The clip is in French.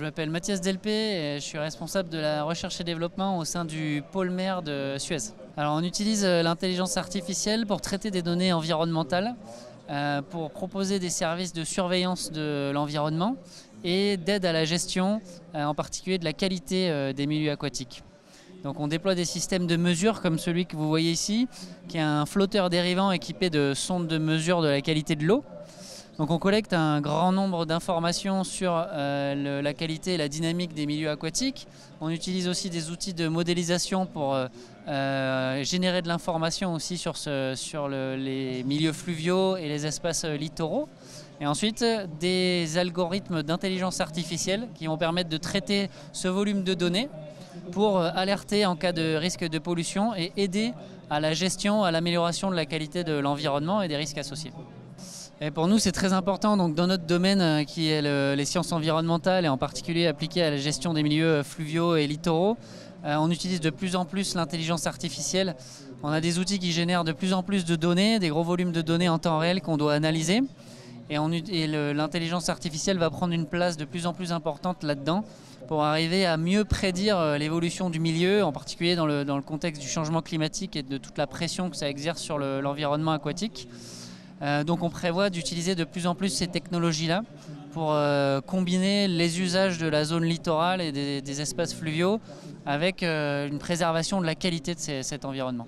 m'appelle Mathias Delpé et je suis responsable de la recherche et développement au sein du pôle mer de Suez. Alors on utilise l'intelligence artificielle pour traiter des données environnementales, pour proposer des services de surveillance de l'environnement et d'aide à la gestion, en particulier de la qualité des milieux aquatiques. Donc on déploie des systèmes de mesure comme celui que vous voyez ici, qui est un flotteur dérivant équipé de sondes de mesure de la qualité de l'eau. Donc on collecte un grand nombre d'informations sur la qualité et la dynamique des milieux aquatiques. On utilise aussi des outils de modélisation pour générer de l'information aussi sur les milieux fluviaux et les espaces littoraux. Et ensuite, des algorithmes d'intelligence artificielle qui vont permettre de traiter ce volume de données pour alerter en cas de risque de pollution et aider à la gestion, à l'amélioration de la qualité de l'environnement et des risques associés. Et pour nous, c'est très important donc, dans notre domaine qui est les sciences environnementales et en particulier appliquées à la gestion des milieux fluviaux et littoraux. On utilise de plus en plus l'intelligence artificielle. On a des outils qui génèrent de plus en plus de données, des gros volumes de données en temps réel qu'on doit analyser. Et l'intelligence artificielle va prendre une place de plus en plus importante là-dedans pour arriver à mieux prédire l'évolution du milieu, en particulier dans le contexte du changement climatique et de toute la pression que ça exerce sur l'environnement aquatique. Donc on prévoit d'utiliser de plus en plus ces technologies-là pour combiner les usages de la zone littorale et des espaces fluviaux avec une préservation de la qualité de cet environnement.